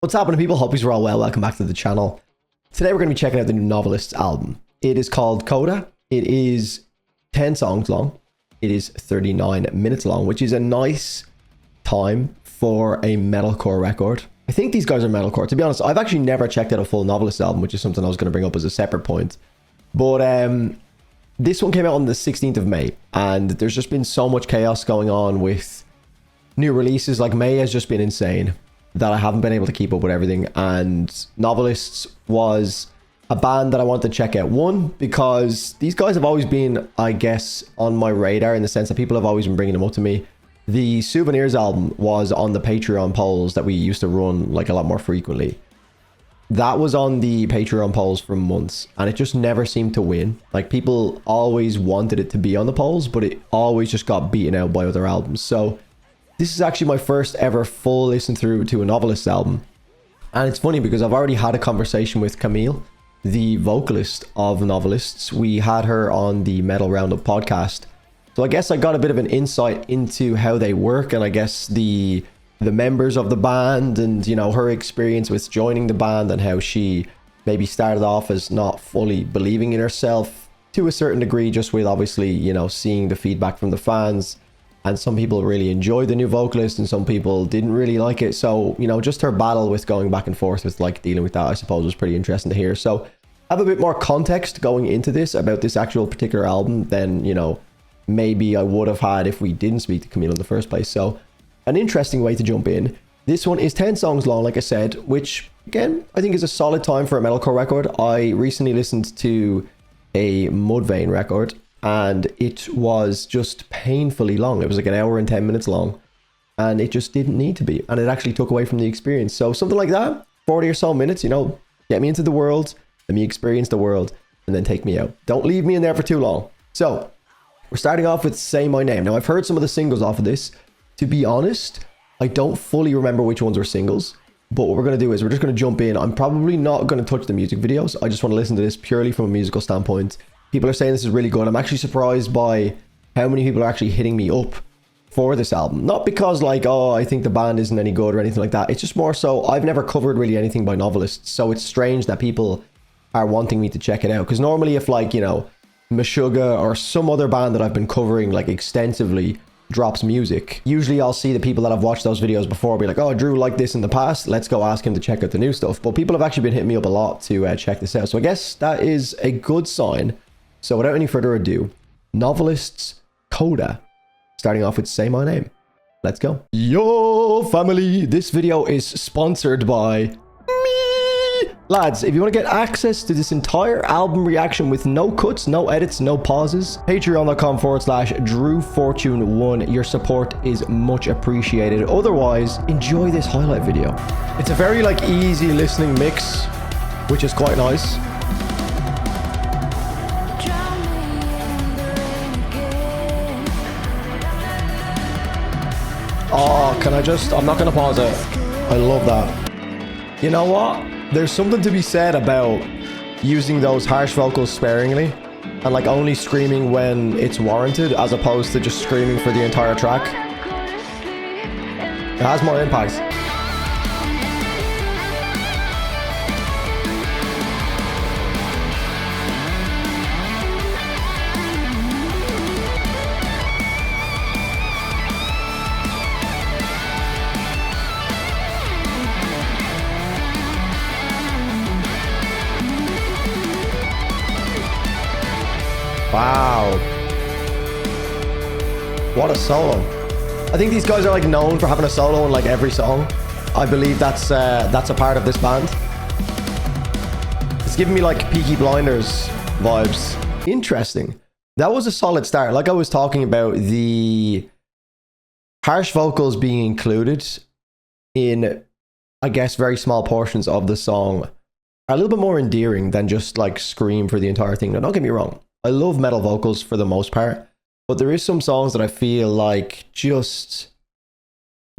What's happening, people? Hope you're all well. Welcome back to the channel. Today we're going to be checking out the new Novelists album. It is called CODA. It is 10 songs long. It is 39 minutes long, which is a nice time for a metalcore record. I think these guys are metalcore. To be honest, I've actually never checked out a full Novelists album, which is something I was going to bring up as a separate point. But this one came out on the 16th of May, and there's just been so much chaos going on with new releases. Like, May has just been insane, that I haven't been able to keep up with everything. And Novelists was a band that I wanted to check out. One, because these guys have always been, I guess, on my radar, in the sense that people have always been bringing them up to me. The Souvenirs album was on the Patreon polls that we used to run like a lot more frequently. That was on the Patreon polls for months, and it just never seemed to win. Like, people always wanted it to be on the polls, but it always just got beaten out by other albums. So this is actually my first ever full listen through to a Novelists album. And it's funny because I've already had a conversation with Camille, the vocalist of Novelists. We had her on the Metal Roundup podcast. So I guess I got a bit of an insight into how they work, and I guess the members of the band, and, you know, her experience with joining the band, and how she maybe started off as not fully believing in herself to a certain degree, just with obviously, you know, seeing the feedback from the fans. And some people really enjoyed the new vocalist and some people didn't really like it. So, you know, just her battle with going back and forth with like dealing with that, I suppose, was pretty interesting to hear. So I have a bit more context going into this about this actual particular album than, you know, maybe I would have had if we didn't speak to Camille in the first place. So an interesting way to jump in. This one is 10 songs long, like I said, which again, I think is a solid time for a metalcore record. I recently listened to a Mudvayne record, and it was just painfully long. It was like an hour and 10 minutes long, and it just didn't need to be, and it actually took away from the experience. So something like that, 40 or so minutes, you know, get me into the world, let me experience the world, and then take me out. Don't leave me in there for too long. So we're starting off with Say My Name. Now, I've heard some of the singles off of this. To be honest, I don't fully remember which ones were singles, but what we're going to do is we're just going to jump in. I'm probably not going to touch the music videos. I just want to listen to this purely from a musical standpoint. People are saying this is really good. I'm actually surprised by how many people are actually hitting me up for this album. Not because like, oh, I think the band isn't any good or anything like that. It's just more so I've never covered really anything by Novelists. So it's strange that people are wanting me to check it out. Because normally if like, you know, Meshuggah or some other band that I've been covering like extensively drops music, usually I'll see the people that have watched those videos before be like, oh, Drew liked this in the past, let's go ask him to check out the new stuff. But people have actually been hitting me up a lot to check this out. So I guess that is a good sign. So without any further ado, Novelists CODA, starting off with Say My Name. Let's go. Yo, family, this video is sponsored by me. Lads, if you want to get access to this entire album reaction with no cuts, no edits, no pauses, patreon.com/DrewFortune1. Your support is much appreciated. Otherwise, enjoy this highlight video. It's a very like easy listening mix, which is quite nice. Oh, can I just... I'm not going to pause it. I love that. You know what? There's something to be said about using those harsh vocals sparingly and like only screaming when it's warranted as opposed to just screaming for the entire track. It has more impact. Wow. What a solo. I think these guys are like known for having a solo in like every song. I believe that's a part of this band. It's giving me like Peaky Blinders vibes. Interesting. That was a solid start. Like I was talking about, the harsh vocals being included in, I guess, very small portions of the song are a little bit more endearing than just like scream for the entire thing. Now, don't get me wrong. I love metal vocals for the most part, but there is some songs that I feel like just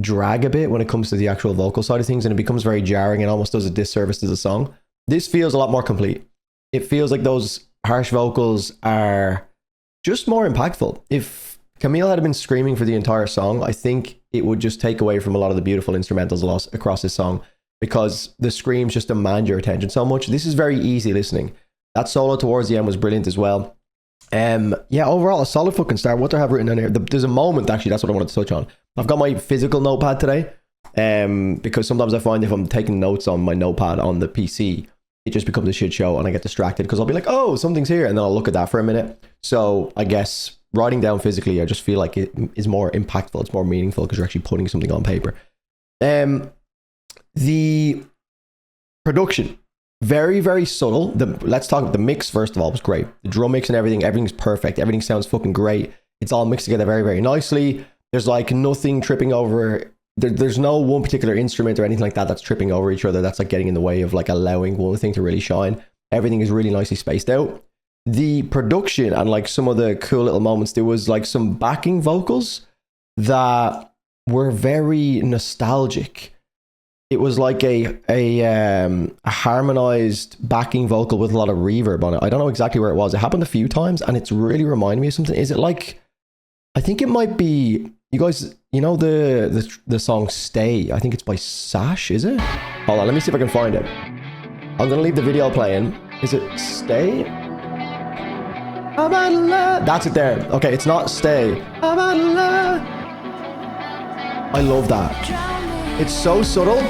drag a bit when it comes to the actual vocal side of things, and it becomes very jarring and almost does a disservice to the song. This feels a lot more complete. It feels like those harsh vocals are just more impactful. If Camille had been screaming for the entire song, I think it would just take away from a lot of the beautiful instrumentals across this song. because the screams just demand your attention so much. This is very easy listening. That solo towards the end was brilliant as well. Yeah, overall a solid fucking start. What do I have written down here? There's a moment, actually, that's what I wanted to touch on. I've got my physical notepad today, because sometimes I find if I'm taking notes on my notepad on the PC, it just becomes a shit show and I get distracted because I'll be like, oh, something's here, and then I'll look at that for a minute. So I guess writing down physically, I just feel like it is more impactful, it's more meaningful because you're actually putting something on paper. The production, very, very subtle. Let's talk about the mix first of all. It was great. The drum mix and everything's perfect. Everything sounds fucking great. It's all mixed together very, very nicely. There's like nothing tripping over. There's no one particular instrument or anything like that that's tripping over each other. That's like getting in the way of like allowing one thing to really shine. Everything is really nicely spaced out. The production and like some of the cool little moments, there was like some backing vocals that were very nostalgic. It was like a harmonized backing vocal with a lot of reverb on it. I don't know exactly where it was. It happened a few times and it's really reminding me of something. Is it like, I think it might be, you guys, you know the song Stay? I think it's by Sash, is it? Hold on, let me see if I can find it. I'm gonna leave the video playing. Is it Stay? That's it there. Okay, it's not Stay. I love that. It's so subtle,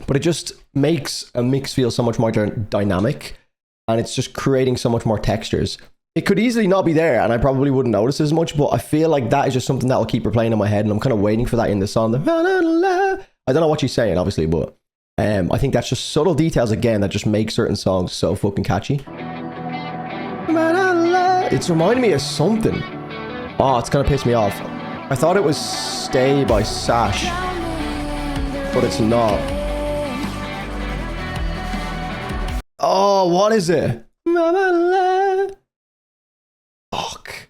but it just makes a mix feel so much more dynamic, and it's just creating so much more textures. It could easily not be there, and I probably wouldn't notice as much, but I feel like that is just something that will keep replaying in my head, and I'm kind of waiting for that in the song. I don't know what she's saying, obviously, but I think that's just subtle details, again, that just make certain songs so fucking catchy. It's reminding me of something. Oh, it's gonna piss me off. I thought it was Stay by Sash, but it's not. Oh, what is it? Fuck.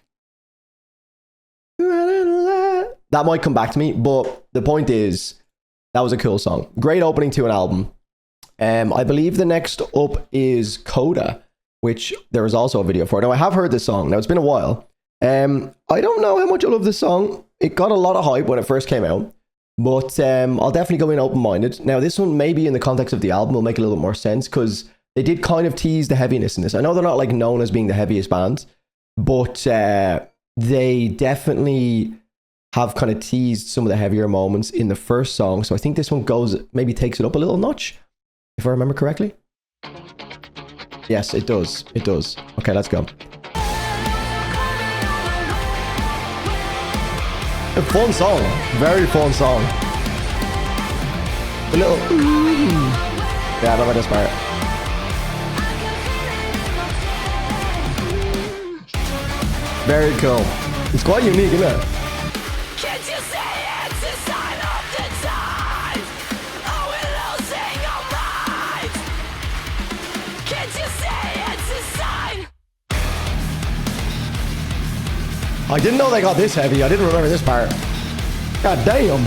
That might come back to me, but the point is, that was a cool song. Great opening to an album. I believe the next up is CODA, which there is also a video for. Now, I have heard this song. Now, it's been a while. I don't know how much I love this song. It got a lot of hype when it first came out, but I'll definitely go in open-minded. Now, this one, maybe in the context of the album, will make a little bit more sense, because they did kind of tease the heaviness in this. I know they're not like known as being the heaviest band, but they definitely have kind of teased some of the heavier moments in the first song. So I think this one maybe takes it up a little notch, if I remember correctly. Yes, it does. It does. Okay, let's go. A fun song. Very fun song. A little... Yeah, I don't like this part. Very cool. It's quite unique, isn't it? Can't you say it's a sign of the times? Oh, we're losing our minds. Can't you say it's a sign? I didn't know they got this heavy. I didn't remember this part. God damn.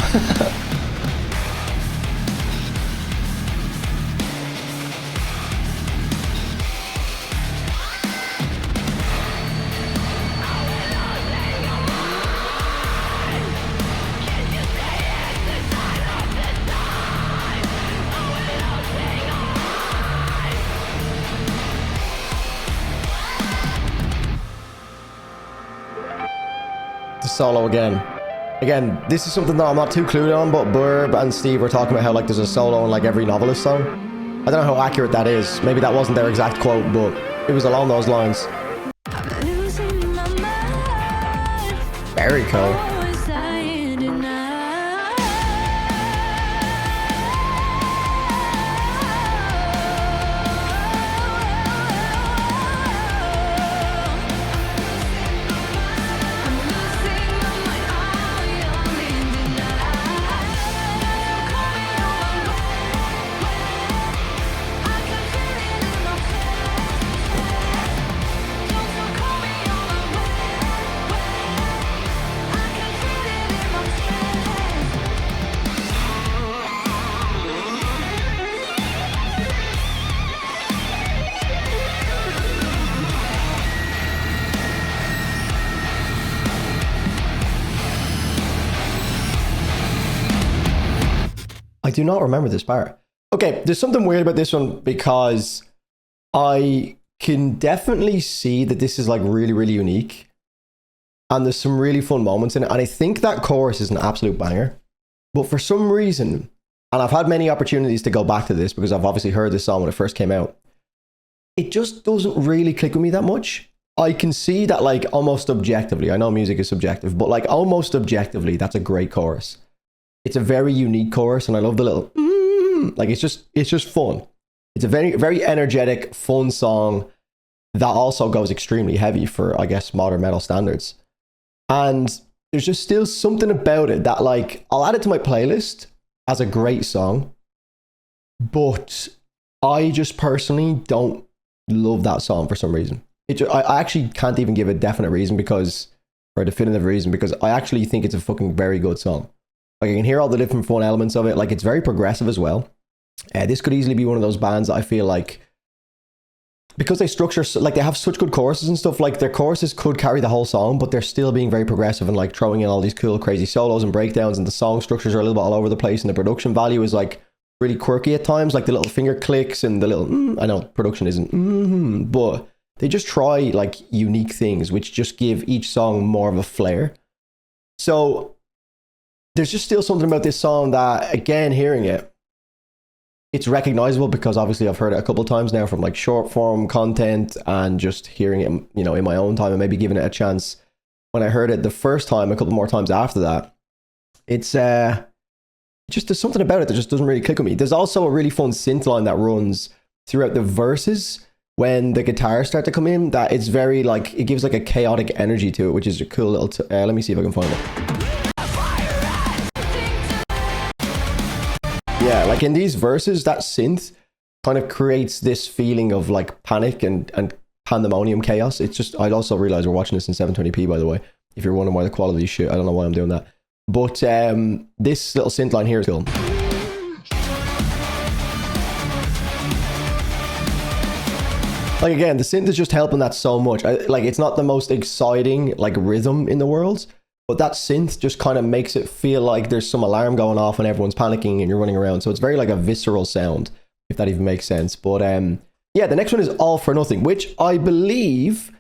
Solo again. This is something that I'm not too clued on, but Burb and Steve were talking about how like there's a solo in like every Novelist song. I don't know how accurate that is. Maybe that wasn't their exact quote, but it was along those lines. Very cool. I do not remember this part. Okay, there's something weird about this one because I can definitely see that this is like really, really unique. And there's some really fun moments in it. And I think that chorus is an absolute banger. But for some reason, and I've had many opportunities to go back to this because I've obviously heard this song when it first came out, it just doesn't really click with me that much. I can see that like almost objectively, I know music is subjective, but like almost objectively, that's a great chorus. It's a very unique chorus and I love the little, like it's just fun. It's a very, very energetic, fun song that also goes extremely heavy for, I guess, modern metal standards. And there's just still something about it that like, I'll add it to my playlist as a great song, but I just personally don't love that song for some reason. I actually can't even give a definite reason or a definitive reason because I actually think it's a fucking very good song. Like I can hear all the different fun elements of it. Like it's very progressive as well. This could easily be one of those bands that I feel like, because they structure, like they have such good choruses and stuff, like their choruses could carry the whole song, but they're still being very progressive and like throwing in all these cool, crazy solos and breakdowns, and the song structures are a little bit all over the place, and the production value is like really quirky at times, like the little finger clicks and the little, I know production isn't, but they just try like unique things, which just give each song more of a flair. So there's just still something about this song that, again, hearing it, it's recognizable because obviously I've heard it a couple of times now from like short form content and just hearing it, you know, in my own time and maybe giving it a chance when I heard it the first time, a couple more times after that. It's just there's something about it that just doesn't really click with me. There's also a really fun synth line that runs throughout the verses when the guitars start to come in that it's very like, it gives like a chaotic energy to it, which is a cool little, let me see if I can find it. Yeah, like in these verses, that synth kind of creates this feeling of like panic and pandemonium chaos. It's just, I'd also realize we're watching this in 720p, by the way. If you're wondering why the quality is shit, I don't know why I'm doing that. But this little synth line here is cool. Like again, the synth is just helping that so much. Like it's not the most exciting like rhythm in the world, but that synth just kind of makes it feel like there's some alarm going off and everyone's panicking and you're running around. So it's very like a visceral sound, if that even makes sense. But yeah, the next one is All for Nothing, which I believe,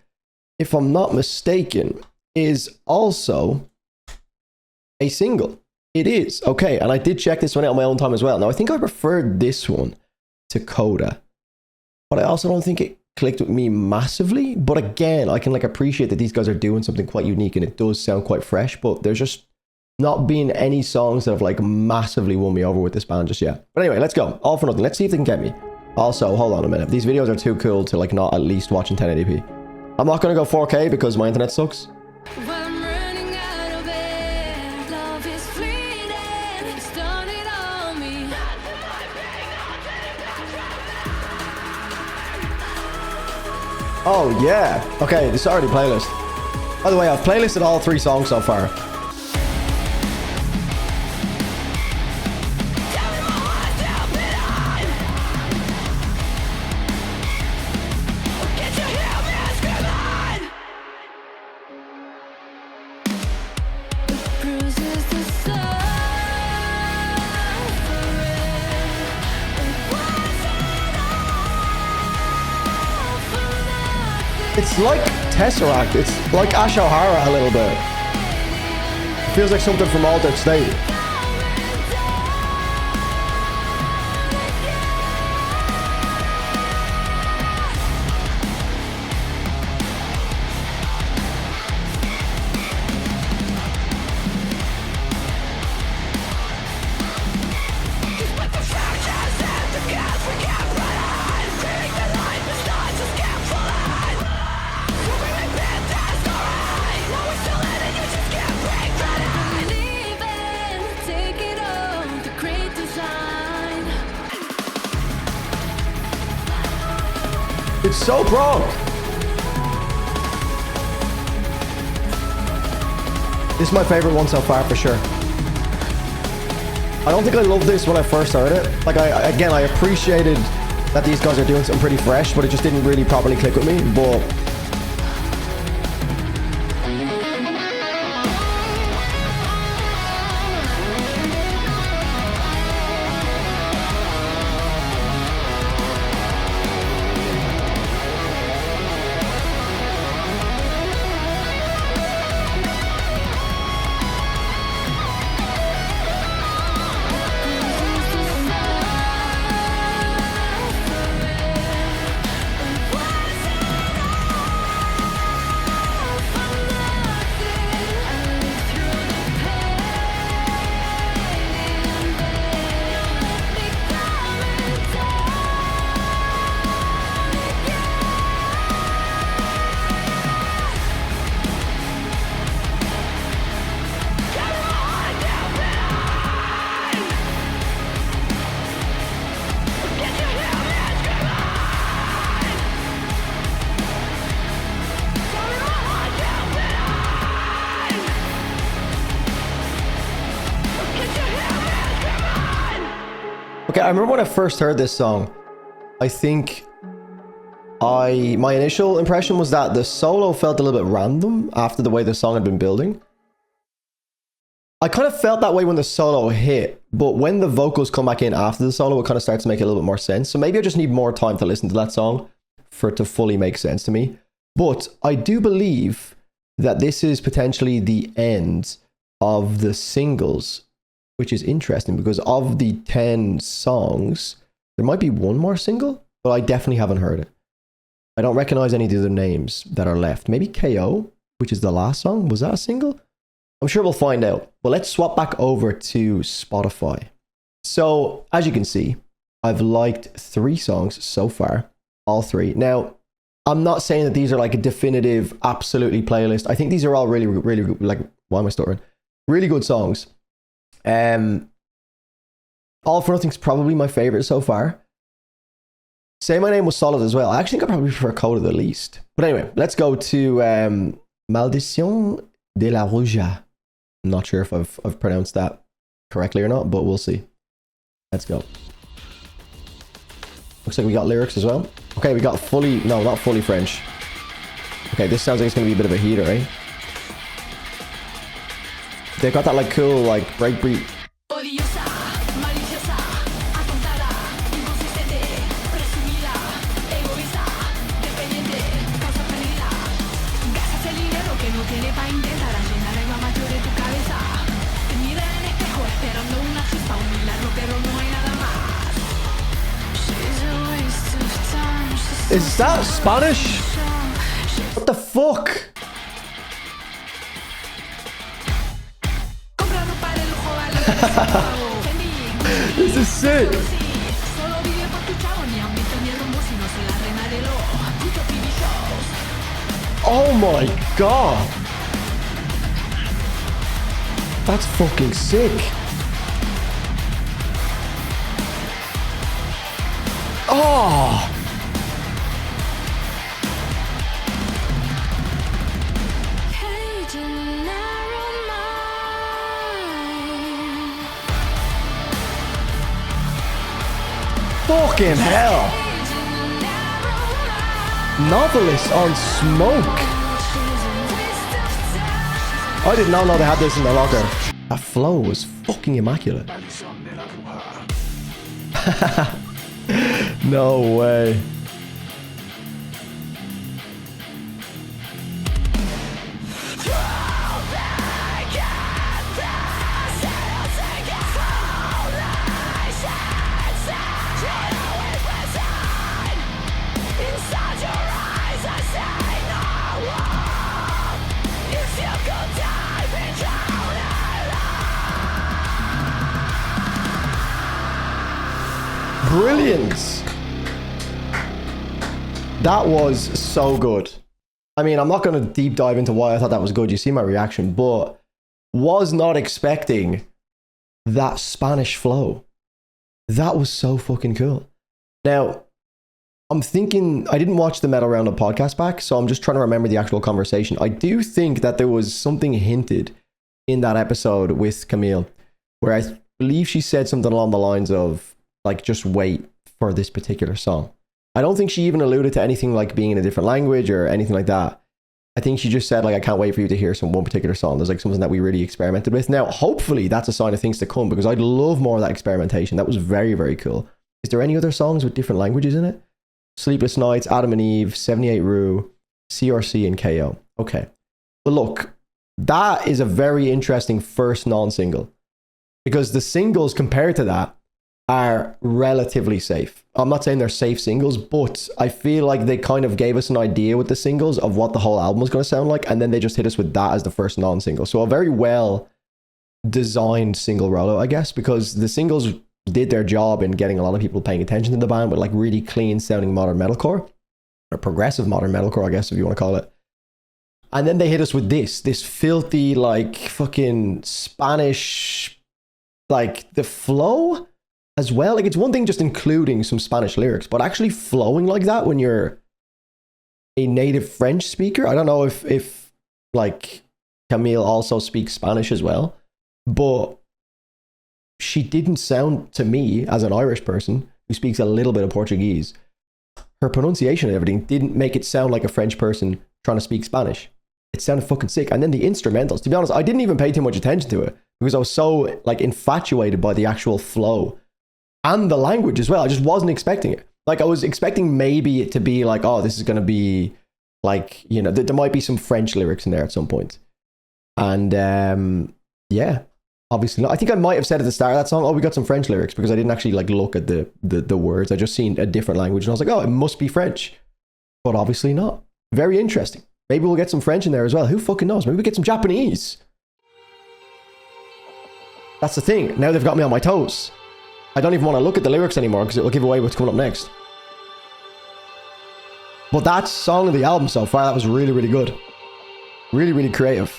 if I'm not mistaken, is also a single. It is. Okay, and I did check this one out on my own time as well. Now, I think I preferred this one to CODA, but I also don't think it clicked with me massively. But again, I can like appreciate that these guys are doing something quite unique and it does sound quite fresh, but there's just not been any songs that have like massively won me over with this band just yet. But anyway, let's go. All for Nothing. Let's see if they can get me. Also, hold on a minute. These videos are too cool to like not at least watch in 1080p. I'm not going to go 4K because my internet sucks. Oh yeah. Okay, this is already playlist. By the way, I've playlisted all 3 songs so far. It's like Tesseract. It's like Ash O'Hara a little bit. It feels like something from Altered State. It's so prog. This is my favorite one so far for sure. I don't think I loved this when I first heard it. Like I appreciated that these guys are doing something pretty fresh, but it just didn't really properly click with me. But I remember when I first heard this song, I think my initial impression was that the solo felt a little bit random after the way the song had been building. I kind of felt that way when the solo hit, but when the vocals come back in after the solo, it kind of starts to make a little bit more sense. So maybe I just need more time to listen to that song for it to fully make sense to me. But I do believe that this is potentially the end of the singles, which is interesting because of the 10 songs, there might be one more single, but I definitely haven't heard it. I don't recognize any of the other names that are left. Maybe KO, which is the last song. Was that a single? I'm sure we'll find out. But let's swap back over to Spotify. So, as you can see, I've liked 3 songs so far. All 3. Now, I'm not saying that these are like a definitive, absolutely playlist. I think these are all really, really, like, why am I stuttering? Really good songs. All for Nothing's probably my favorite so far. Say My Name was solid as well. I actually think I probably prefer Coda the least. But anyway, let's go to Maldición de la Ruja. I'm not sure if I've pronounced that correctly or not, but we'll see. Let's go. Looks like we got lyrics as well. Okay, we got fully... No, not fully French. Okay, this sounds like it's going to be a bit of a heater, eh? They got that like cool like breakbeat. Is that Spanish? What the fuck? This is sick. Oh my god. That's fucking sick. Oh. Fucking hell. Novelists on Smoke. I did not know they had this in the locker. That flow was fucking immaculate. No way. Brilliant. That was so good. I mean, I'm not going to deep dive into why I thought that was good. You see my reaction, but was not expecting that Spanish flow. That was so fucking cool. Now, I'm thinking, I didn't watch the Metal Roundup podcast back, so I'm just trying to remember the actual conversation. I do think that there was something hinted in that episode with Camille, where I believe she said something along the lines of, like, just wait for this particular song. I don't think she even alluded to anything like being in a different language or anything like that. I think she just said, like, I can't wait for you to hear one particular song. There's like something that we really experimented with. Now, hopefully that's a sign of things to come, because I'd love more of that experimentation. That was very, very cool. Is there any other songs with different languages in it? Sleepless Nights, Adam and Eve, 78 Rue, CRC, and KO. Okay. But look, that is a very interesting first non-single, because the singles compared to that are relatively safe. I'm not saying they're safe singles, but I feel like they kind of gave us an idea with the singles of what the whole album was going to sound like, and then they just hit us with that as the first non-single. So a very well designed single rollout, I guess, because the singles did their job in getting a lot of people paying attention to the band with like really clean sounding modern metalcore, or progressive modern metalcore, I guess, if you want to call it. And then they hit us with this filthy, like, fucking Spanish, like, the flow as well. Like, it's one thing just including some Spanish lyrics, but actually flowing like that when you're a native French speaker. I don't know if like Camille also speaks Spanish as well, but she didn't sound to me, as an Irish person who speaks a little bit of Portuguese, her pronunciation and everything didn't make it sound like a French person trying to speak Spanish. It sounded fucking sick. And then the instrumentals, to be honest, I didn't even pay too much attention to it because I was so like infatuated by the actual flow and the language as well. I just wasn't expecting it. Like, I was expecting maybe it to be like, oh, this is going to be like, you know, there might be some French lyrics in there at some point. And yeah, obviously not. I think I might have said at the start of that song, oh, we got some French lyrics, because I didn't actually like look at the words. I just seen a different language and I was like, oh, it must be French. But obviously not. Very interesting. Maybe we'll get some French in there as well. Who fucking knows? Maybe we get some Japanese. That's the thing. Now they've got me on my toes. I don't even want to look at the lyrics anymore because it will give away what's coming up next. But that song of the album so far, that was really, really good. Really, really creative.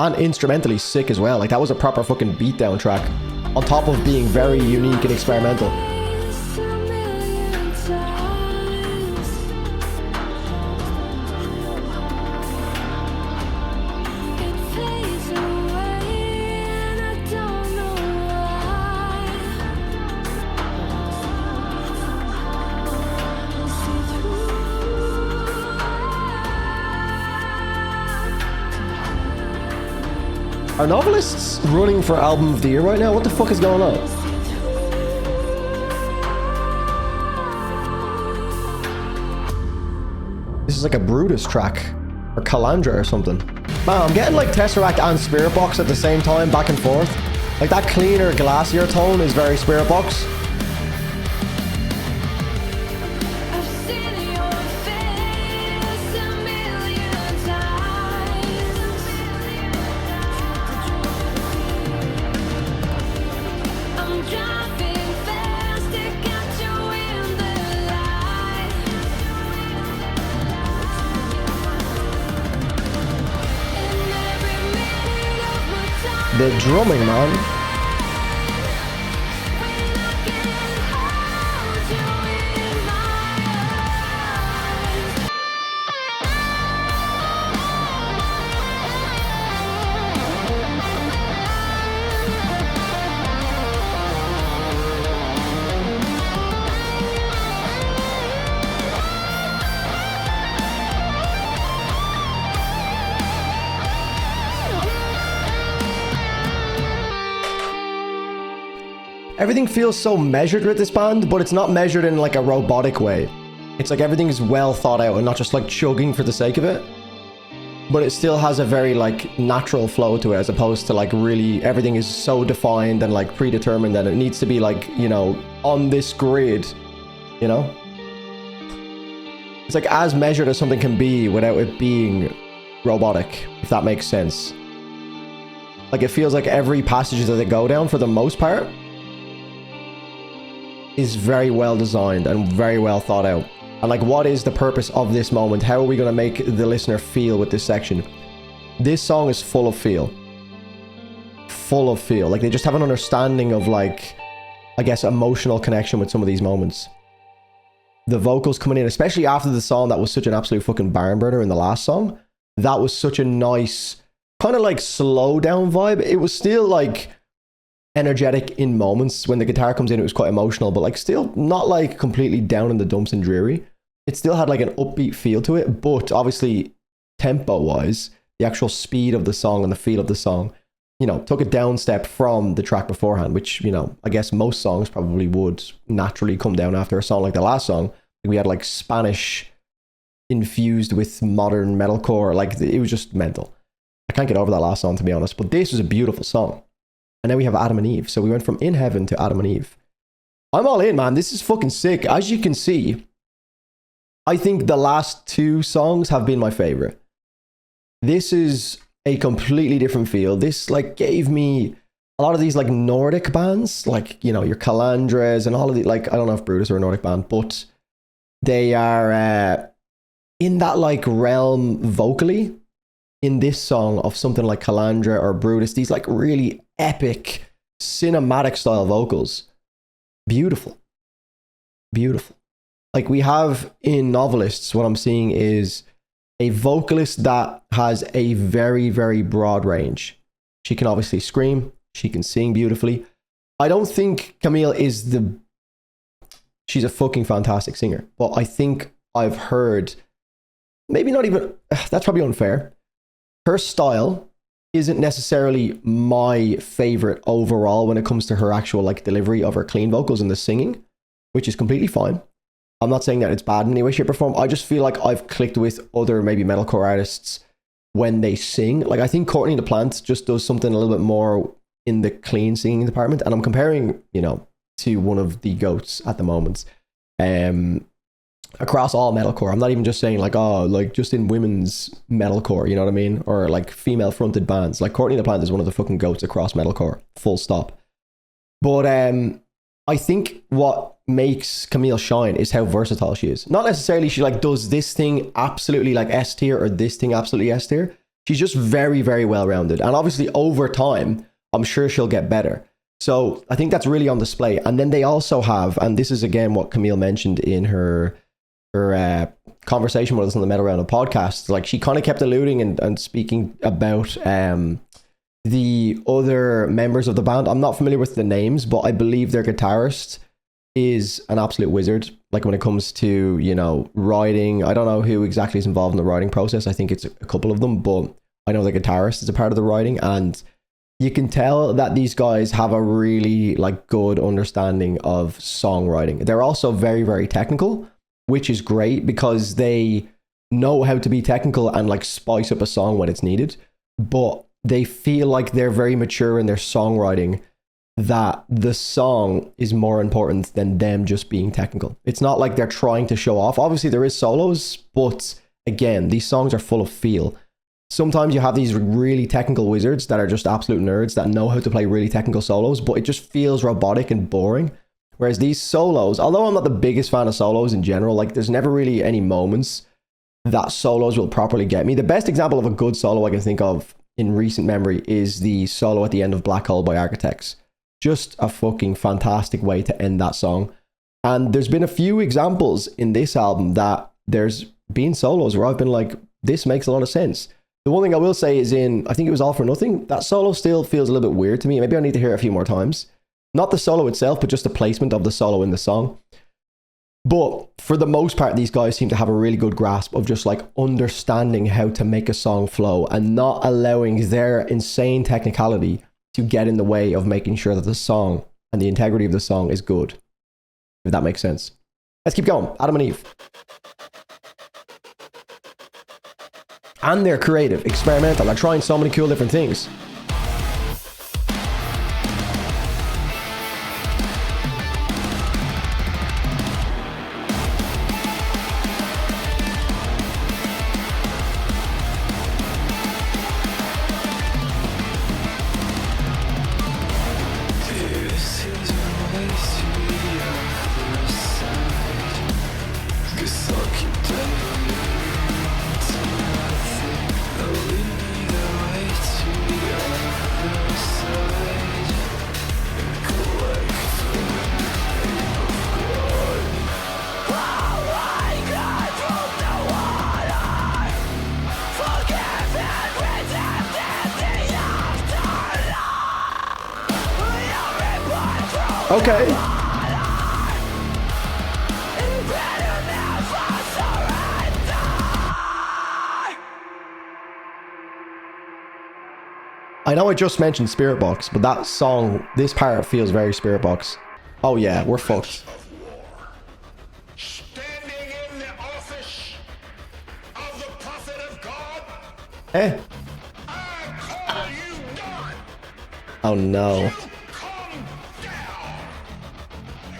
And instrumentally sick as well. Like, that was a proper fucking beatdown track. On top of being very unique and experimental. Are Novelists running for Album of the Year right now? What the fuck is going on? This is like a Brutus track. Or Calandra or something. Man, I'm getting like Tesseract and Spirit Box at the same time, back and forth. Like, that cleaner, glassier tone is very Spirit Box. The drumming, man. Everything feels so measured with this band, but it's not measured in like a robotic way. It's like everything is well thought out and not just like chugging for the sake of it. But it still has a very like natural flow to it, as opposed to like really everything is so defined and like predetermined that it needs to be like, you know, on this grid, you know? It's like as measured as something can be without it being robotic, if that makes sense. Like, it feels like every passage that they go down, for the most part, is very well designed and very well thought out. And like, what is the purpose of this moment? How are we going to make the listener feel with this section? This song is full of feel. Full of feel. Like, they just have an understanding of like, I guess, emotional connection with some of these moments. The vocals coming in, especially after the song that was such an absolute fucking barn burner in the last song. That was such a nice, kind of like slow down vibe. It was still like energetic in moments. When the guitar comes in, it was quite emotional, but like still not like completely down in the dumps and dreary. It still had like an upbeat feel to it, but obviously tempo wise, the actual speed of the song and the feel of the song, you know, took a down step from the track beforehand, which, you know, I guess most songs probably would naturally come down after a song like the last song. We had like Spanish infused with modern metalcore. Like, it was just mental. I can't get over that last song, to be honest, but this was a beautiful song. And now we have Adam and Eve. So we went from In Heaven to Adam and Eve. I'm all in, man. This is fucking sick. As you can see, I think the last two songs have been my favorite. This is a completely different feel. This like gave me a lot of these like Nordic bands, like, you know, your Calandras and all of the, like, I don't know if Brutus are a Nordic band, but they are in that like realm vocally. In this song of something like Calandra or Brutus, these like really epic cinematic style vocals. Beautiful. Beautiful. Like, we have in Novelists, what I'm seeing is a vocalist that has a very, very broad range. She can obviously scream. She can sing beautifully. I don't think Camille is she's a fucking fantastic singer, but I think I've heard, maybe not even, that's probably unfair. Her style isn't necessarily my favorite overall when it comes to her actual like delivery of her clean vocals and the singing, which is completely fine. I'm not saying that it's bad in any way, shape, or form. I just feel like I've clicked with other maybe metalcore artists when they sing. Like I think Courtney the Plant just does something a little bit more in the clean singing department, and I'm comparing, you know, to one of the goats at the moment. Across all metalcore. I'm not even just saying like, oh, like just in women's metalcore, you know what I mean? Or like female fronted bands. Like Courtney the Plant is one of the fucking goats across metalcore, full stop. But I think what makes Camille shine is how versatile she is. Not necessarily she like does this thing absolutely like S tier or this thing absolutely S tier. She's just very, very well rounded. And obviously over time, I'm sure she'll get better. So I think that's really on display. And then they also have, and this is again what Camille mentioned in her conversation with us on the Metal Roundup podcast, like she kind of kept alluding and speaking about the other members of the band. I'm not familiar with the names, but I believe their guitarist is an absolute wizard. Like when it comes to, you know, writing, I don't know who exactly is involved in the writing process. I think it's a couple of them, but I know the guitarist is a part of the writing, and you can tell that these guys have a really like good understanding of songwriting. They're also very, very technical, which is great because they know how to be technical and like spice up a song when it's needed. But they feel like they're very mature in their songwriting, that the song is more important than them just being technical. It's not like they're trying to show off. Obviously there is solos, but again, these songs are full of feel. Sometimes you have these really technical wizards that are just absolute nerds that know how to play really technical solos, but it just feels robotic and boring. Whereas these solos, although I'm not the biggest fan of solos in general, like there's never really any moments that solos will properly get me. The best example of a good solo I can think of in recent memory is the solo at the end of Black Hole by Architects. Just a fucking fantastic way to end that song. And there's been a few examples in this album that there's been solos where I've been like, this makes a lot of sense. The one thing I will say is in, I think it was All for Nothing, that solo still feels a little bit weird to me. Maybe I need to hear it a few more times. Not the solo itself, but just the placement of the solo in the song. But for the most part, these guys seem to have a really good grasp of just like understanding how to make a song flow and not allowing their insane technicality to get in the way of making sure that the song and the integrity of the song is good. If that makes sense. Let's keep going. Adam and Eve. And they're creative, experimental. They're trying so many cool different things. Okay. I know I just mentioned Spirit Box, but that song, this part feels very Spirit Box. Oh yeah, we're fucked. Standing in the office of the prophet of God, Eh? I call you God. Oh no.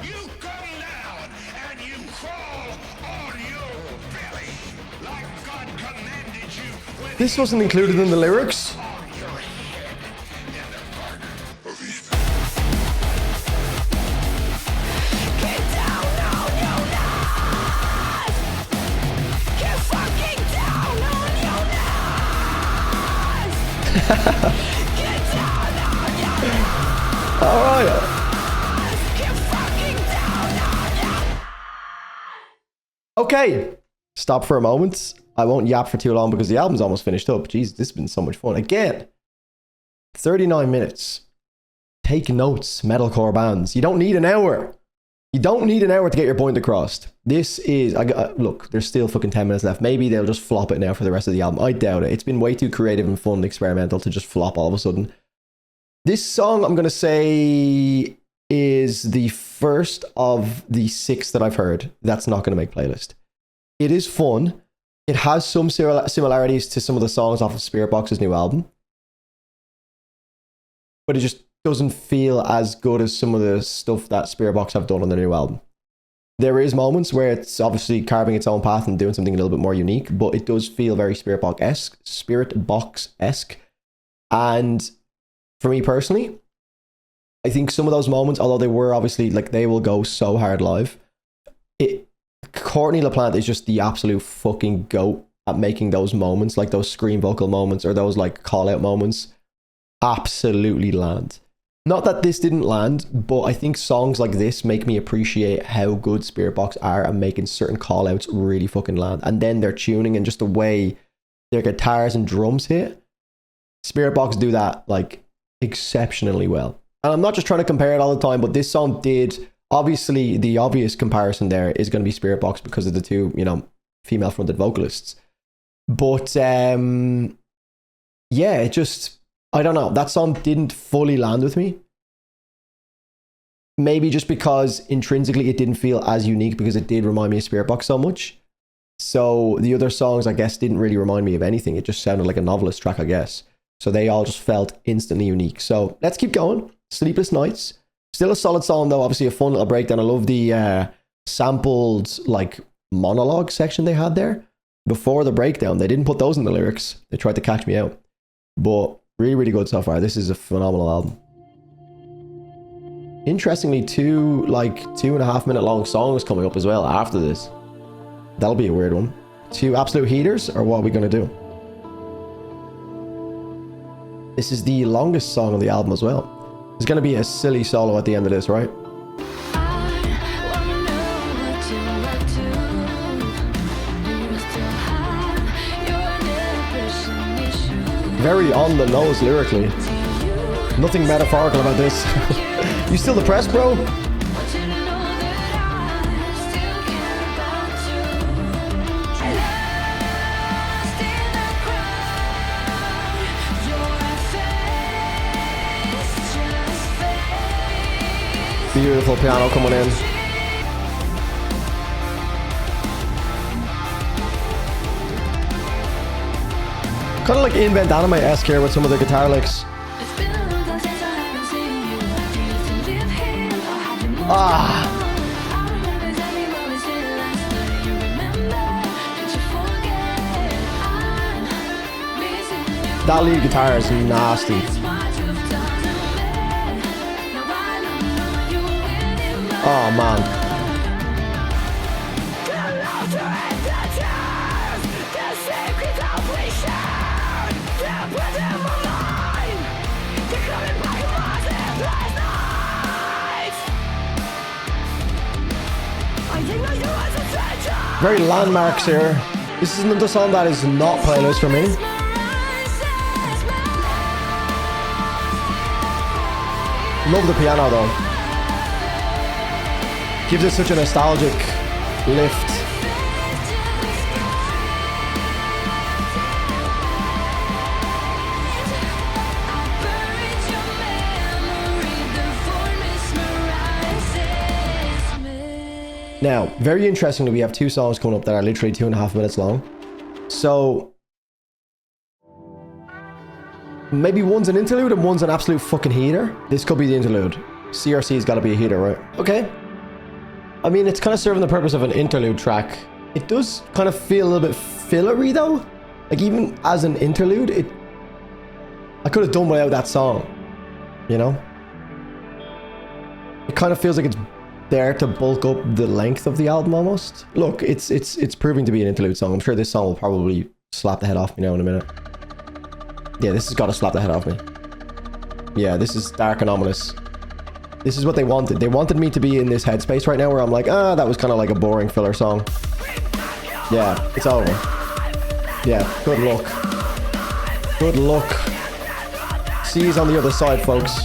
You come down and you crawl on your belly like God commanded you when This wasn't included in the lyrics. on your head in the Garden of Eden. Get down on your knees. Get fucking down on your knees. Get down on your knees. Alright. Get fucking down on your. Okay. Stop for a moment. I won't yap for too long because the album's almost finished up. Jeez, this has been so much fun. Again, 39 minutes. Take notes, metalcore bands. You don't need an hour. You don't need an hour to get your point across. This is, look, there's still fucking 10 minutes left. Maybe they'll just flop it now for the rest of the album. I doubt it. It's been way too creative and fun and experimental to just flop all of a sudden. This song, I'm going to say, is the first of the 6 that I've heard that's not going to make playlist. It is fun. It has some similarities to some of the songs off of Spiritbox's new album. But it just doesn't feel as good as some of the stuff that Spiritbox have done on their new album. There is moments where it's obviously carving its own path and doing something a little bit more unique, but it does feel very Spiritbox-esque. And for me personally, I think some of those moments, although they were obviously, like, they will go so hard live, Courtney LaPlante is just the absolute fucking goat at making those moments, like those scream vocal moments or those like call out moments, absolutely land. Not that this didn't land, but I think songs like this make me appreciate how good Spiritbox are at making certain call outs really fucking land. And then their tuning and just the way their guitars and drums hit, Spiritbox do that like exceptionally well. And I'm not just trying to compare it all the time, but this song did, obviously the obvious comparison there is going to be Spiritbox because of the two, you know, female fronted vocalists. But yeah, it just, I don't know, that song didn't fully land with me. Maybe just because intrinsically it didn't feel as unique because it did remind me of Spiritbox so much. So the other songs, I guess, didn't really remind me of anything. It just sounded like a Novelist track, I guess. So they all just felt instantly unique. So let's keep going. Sleepless Nights. Still a solid song though, obviously a fun little breakdown. I love the sampled like monologue section they had there before the breakdown. They didn't put those in the lyrics. They tried to catch me out. But really, really good so far. This is a phenomenal album. Interestingly, 2.5 minute long songs coming up as well after this. That'll be a weird one. 2 absolute heaters, or what are we going to do? This is the longest song on the album as well. There's going to be a silly solo at the end of this, right? Very on the nose lyrically. Nothing metaphorical about this. You still depressed, bro? Beautiful piano coming in. Kind of like Invent Anime-esque here with some of the guitar licks. Ah! That lead guitar is nasty. Oh man. Very landmarks here. This isn't the song that is not playlist for me. Love the piano though. Gives it such a nostalgic lift. Now, very interestingly, we have 2 songs coming up that are literally 2.5 minutes long. So maybe one's an interlude and one's an absolute fucking heater. This could be the interlude. CRC's got to be a heater, right? Okay. I mean, it's kind of serving the purpose of an interlude track. It does kind of feel a little bit fillery though. Like even as an interlude, I could have done without that song, you know? It kind of feels like it's there to bulk up the length of the album almost. Look, it's proving to be an interlude song. I'm sure this song will probably slap the head off me now in a minute. Yeah, this has got to slap the head off me. Yeah, this is dark and ominous. This is what they wanted. They wanted me to be in this headspace right now where I'm like, that was kind of like a boring filler song. Yeah, it's over. Yeah, good luck. Good luck. see you on the other side, folks.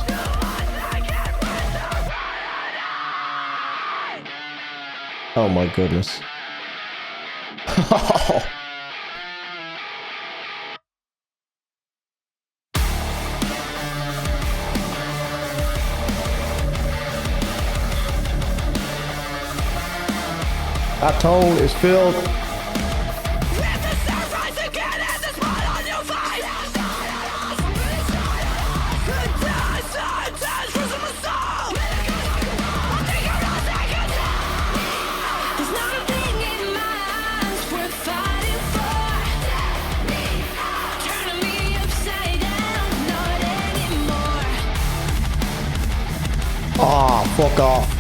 Oh my goodness. That tone is filled. Ah, fuck off.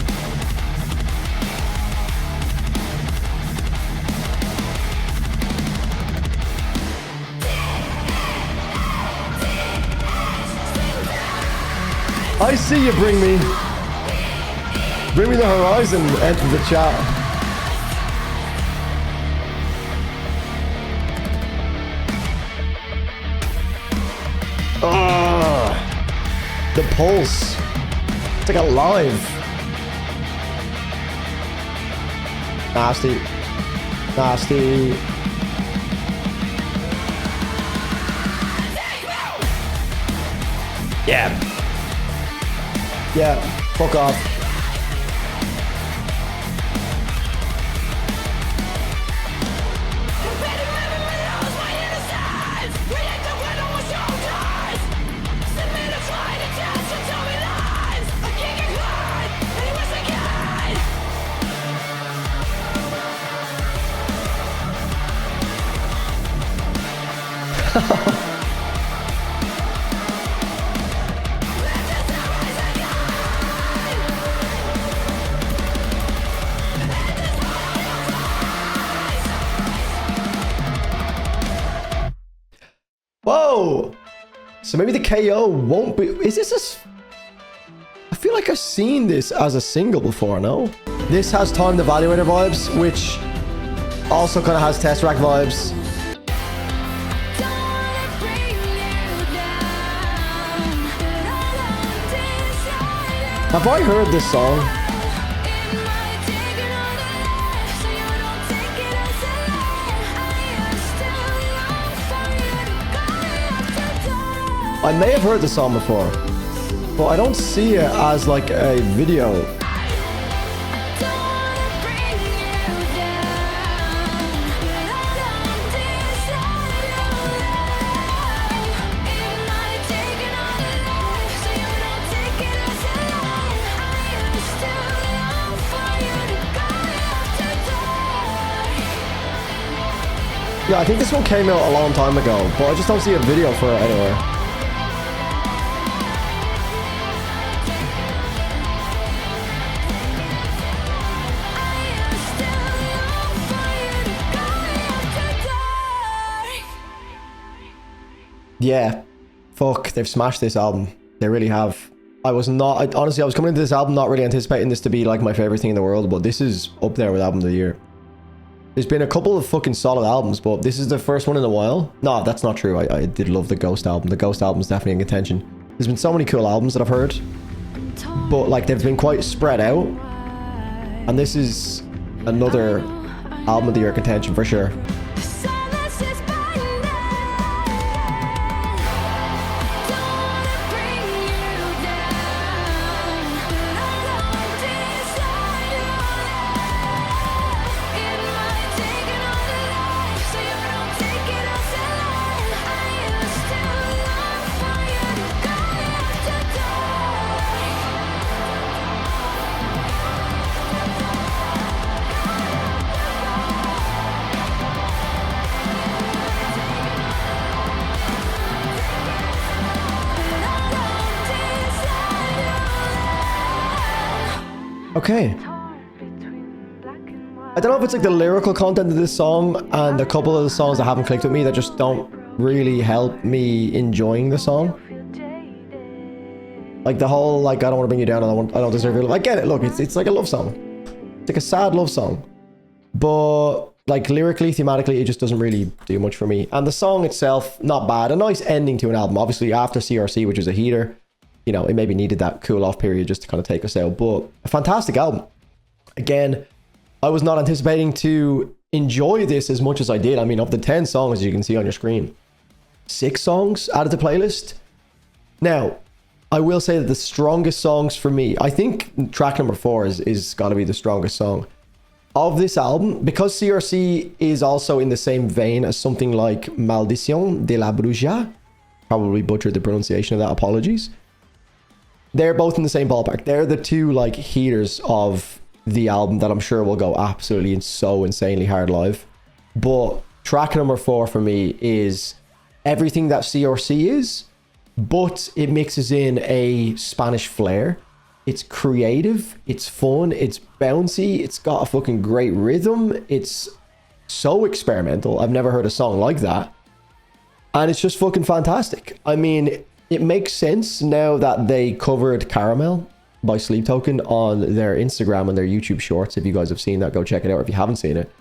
I see you bring me the horizon, enter the chat. Ah, the pulse. It's like alive. Nasty. Nasty. Yeah. Yeah, fuck off. Whoa! So maybe the KO won't be... Is this a... I feel like I've seen this as a single before, no? This has Time Evaluator vibes, which also kind of has Test Rack vibes. Have I heard this song? I may have heard the song before, but I don't see it as like a video. Yeah, I think this one came out a long time ago, but I just don't see a video for it anywhere. Yeah, fuck, they've smashed this album. They really have. Honestly, I was coming into this album not really anticipating this to be like my favorite thing in the world, but this is up there with album of the year. There's been a couple of fucking solid albums, but this is the first one in a while. No, that's not true. I did love the Ghost album. The Ghost album is definitely in contention. There's been so many cool albums that I've heard, but like they've been quite spread out. And this is another album of the year contention for sure. Okay. I don't know if it's like the lyrical content of this song and a couple of the songs that haven't clicked with me that just don't really help me enjoying the song. Like the whole, like, I don't want to bring you down and I don't deserve your love. I get it. Look, it's like a love song. It's like a sad love song. But like lyrically, thematically, it just doesn't really do much for me. And the song itself, not bad. A nice ending to an album. Obviously, after CRC, which was a heater, you know, it maybe needed that cool off period just to kind of take us out. But a fantastic album. Again, I was not anticipating to enjoy this as much as I did. I mean, of the 10 songs, as you can see on your screen, 6 songs added to the playlist. Now, I will say that the strongest songs for me, I think track number 4 is got to be the strongest song of this album, because CRC is also in the same vein as something like Maldición de la Bruja. Probably butchered the pronunciation of that, apologies. They're both in the same ballpark. They're the two like heaters of the album that I'm sure will go absolutely so insanely hard live. But track number 4 for me is everything that CRC is, but it mixes in a Spanish flair. It's creative, it's fun, it's bouncy, it's got a fucking great rhythm, it's so experimental. I've never heard a song like that. And it's just fucking fantastic. I mean, it makes sense now that they covered Caramel by Sleep Token on their Instagram and their YouTube shorts. If you guys have seen that, go check it out if you haven't seen it.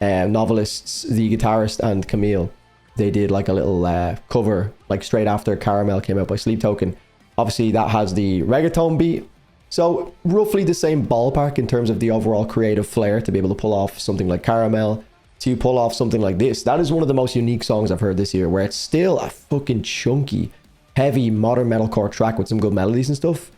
Novelists, the guitarist, and Camille, they did like a little cover like straight after Caramel came out by Sleep Token. Obviously that has the reggaeton beat, so roughly the same ballpark in terms of the overall creative flair to be able to pull off something like Caramel, to pull off something like this. That is one of the most unique songs I've heard this year, where it's still a fucking chunky, heavy modern metalcore track with some good melodies and stuff,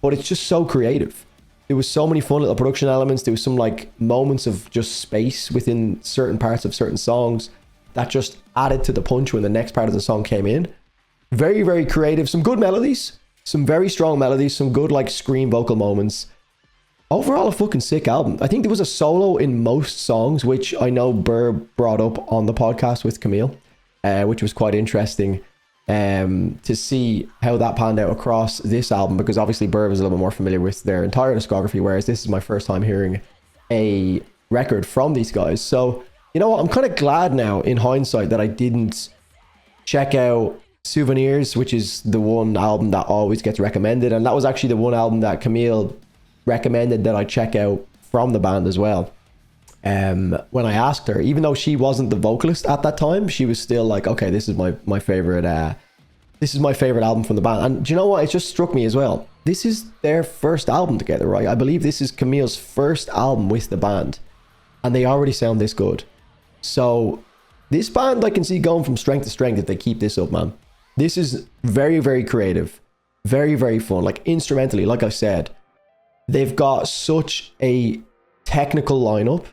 but it's just so creative. There was so many fun little production elements. There was some like moments of just space within certain parts of certain songs that just added to the punch when the next part of the song came in. Very, very creative. Some good melodies, some very strong melodies, some good like scream vocal moments. Overall, a fucking sick album. I think there was a solo in most songs, which I know Burr brought up on the podcast with Camille, which was quite interesting to see how that panned out across this album, because obviously Burr was a little bit more familiar with their entire discography, whereas this is my first time hearing a record from these guys. So, you know what? I'm kind of glad now in hindsight that I didn't check out Souvenirs, which is the one album that always gets recommended. And that was actually the one album that Camille recommended that I check out from the band as well. When I asked her, even though she wasn't the vocalist at that time, she was still like, okay, this is my favorite album from the band. And do you know what? It just struck me as well. This is their first album together, right? I believe this is Camille's first album with the band, and they already sound this good. So this band, I can see going from strength to strength if they keep this up, man. This is very, very creative, very, very fun. Like instrumentally, like I said, they've got such a technical lineup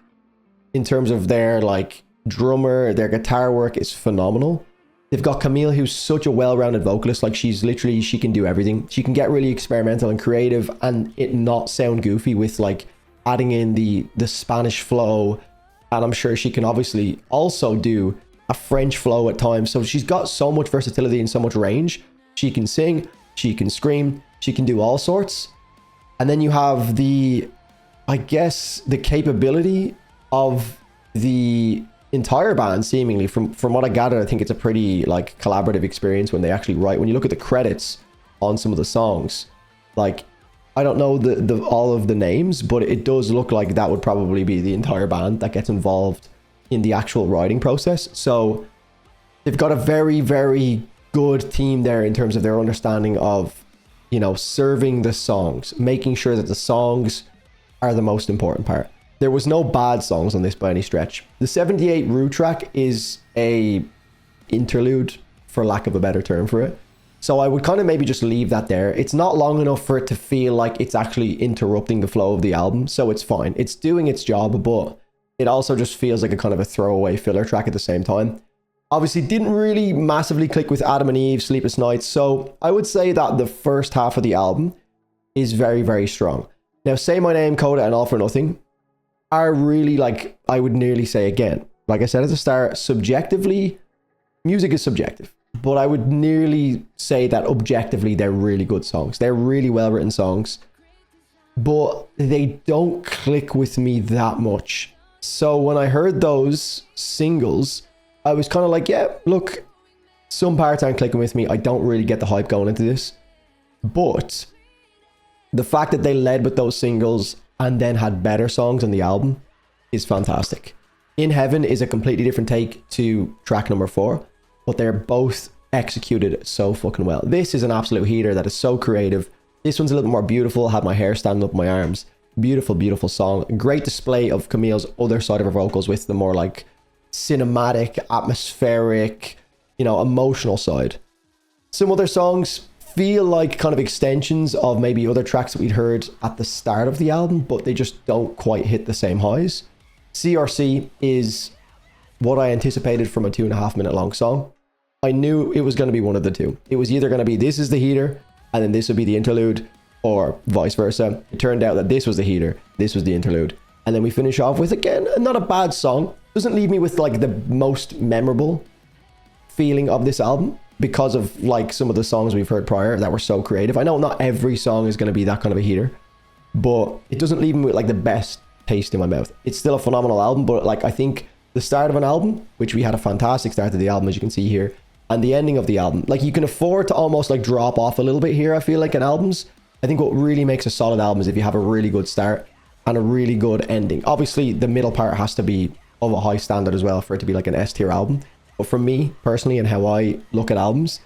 in terms of their like drummer, their guitar work is phenomenal. They've got Camille, who's such a well-rounded vocalist. Like she can do everything. She can get really experimental and creative and it not sound goofy with like adding in the Spanish flow. And I'm sure she can obviously also do a French flow at times. So she's got so much versatility and so much range. She can sing, she can scream, she can do all sorts. And then you have the capability of the entire band, seemingly. From what I gather, I think it's a pretty like collaborative experience when they actually write. When you look at the credits on some of the songs, like I don't know the all of the names, but it does look like that would probably be the entire band that gets involved in the actual writing process. So they've got a very, very good team there in terms of their understanding of, you know, serving the songs, making sure that the songs are the most important part. There was no bad songs on this by any stretch. The 78 Rue track is a interlude, for lack of a better term for it. So I would kind of maybe just leave that there. It's not long enough for it to feel like it's actually interrupting the flow of the album, so it's fine. It's doing its job, but it also just feels like a kind of a throwaway filler track at the same time. Obviously didn't really massively click with Adam and Eve, Sleepless Nights, so I would say that the first half of the album is very, very strong. Now, Say My Name, CODA, and All For Nothing are really, like, I would nearly say again, like I said at the start, subjectively, music is subjective. But I would nearly say that objectively, they're really good songs. They're really well-written songs. But they don't click with me that much. So when I heard those singles, I was kind of like, yeah, look, some parts aren't clicking with me. I don't really get the hype going into this. But the fact that they led with those singles and then had better songs on the album is fantastic. In Heaven is a completely different take to track number 4, but they're both executed so fucking well. This is an absolute heater that is so creative. This one's a little more beautiful, had my hair standing up my arms. Beautiful, beautiful song. Great display of Camille's other side of her vocals with the more like cinematic, atmospheric, you know, emotional side. Some other songs feel like kind of extensions of maybe other tracks that we'd heard at the start of the album, but they just don't quite hit the same highs. CRC is what I anticipated from a 2.5 minute long song. I knew it was going to be one of the two. It was either going to be this is the heater, and then this would be the interlude, or vice versa. It turned out that this was the heater, this was the interlude. And then we finish off with, again, not a bad song. Doesn't leave me with like the most memorable feeling of this album because of like some of the songs we've heard prior that were so creative. I know not every song is going to be that kind of a heater, but it doesn't leave me with like the best taste in my mouth. It's still a phenomenal album, but like I think the start of an album, which we had a fantastic start to the album, as you can see here, and the ending of the album, like you can afford to almost like drop off a little bit here, I feel like, in albums. I think what really makes a solid album is if you have a really good start and a really good ending. Obviously, the middle part has to be of a high standard as well for it to be like an S tier album. But for me personally, and how I look at albums,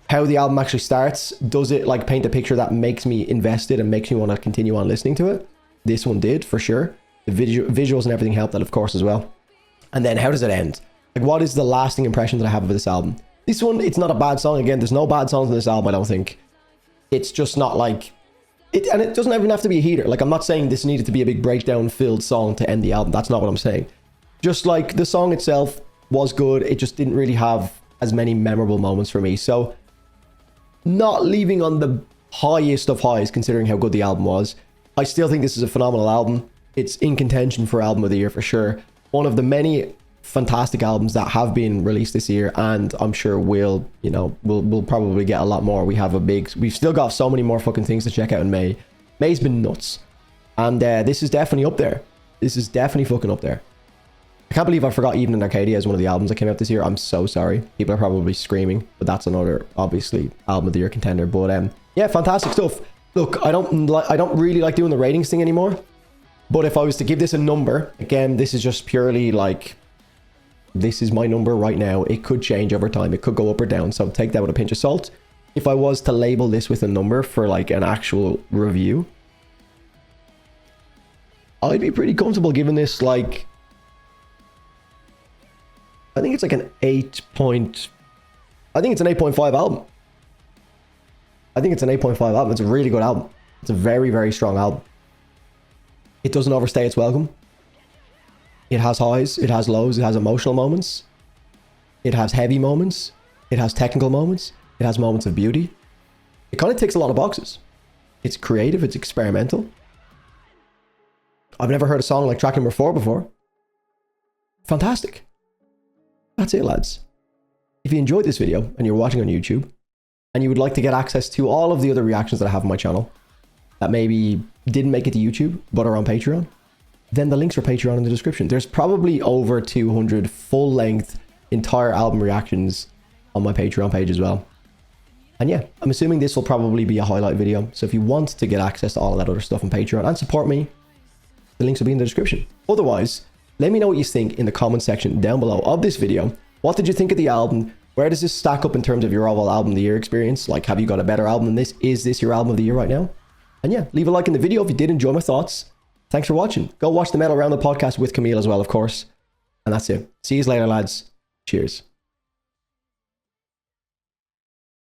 how the album actually starts, does it like paint a picture that makes me invested and makes me want to continue on listening to it? This one did, for sure. The visuals and everything helped that, of course, as well. And then how does it end? Like, what is the lasting impression that I have of this album? This one, it's not a bad song. Again, there's no bad songs in this album, I don't think. It's just not like it, and it doesn't even have to be a heater. Like, I'm not saying this needed to be a big breakdown filled song to end the album. That's not what I'm saying. Just like the song itself was good, it just didn't really have as many memorable moments for me. So not leaving on the highest of highs considering how good the album was. I still think this is a phenomenal album. It's in contention for album of the year for sure. One of the many fantastic albums that have been released this year, and I'm sure we'll probably get a lot more. We've still got so many more fucking things to check out in May. May's been nuts, and this is definitely up there. This is definitely fucking up there. I can't believe I forgot Even in Arcadia as one of the albums that came out this year. I'm so sorry. People are probably screaming, but that's another obviously album of the year contender. But yeah, fantastic stuff. Look, I don't really like doing the ratings thing anymore, but if I was to give this a number, again, this is just purely like, this is my number right now. It could change over time. It could go up or down. So take that with a pinch of salt. If I was to label this with a number for like an actual review, I'd be pretty comfortable giving this like, I think it's like an 8 point. I think it's an 8.5 album. I think it's an 8.5 album. It's a really good album. It's a very, very strong album. It doesn't overstay its welcome. It has highs, it has lows, it has emotional moments. It has heavy moments. It has technical moments. It has moments of beauty. It kind of ticks a lot of boxes. It's creative, it's experimental. I've never heard a song like track number 4 before. Fantastic. That's it, lads. If you enjoyed this video and you're watching on YouTube and you would like to get access to all of the other reactions that I have on my channel that maybe didn't make it to YouTube but are on Patreon, then the links for Patreon in the description. There's probably over 200 full-length entire album reactions on my Patreon page as well. And yeah, I'm assuming this will probably be a highlight video. So if you want to get access to all of that other stuff on Patreon and support me, the links will be in the description. Otherwise, let me know what you think in the comment section down below of this video. What did you think of the album? Where does this stack up in terms of your overall album of the year experience? Like, have you got a better album than this? Is this your album of the year right now? And yeah, leave a like in the video if you did enjoy my thoughts. Thanks for watching. Go watch the Metal Roundup podcast with Camille as well, of course. And that's it. See you later, lads. Cheers.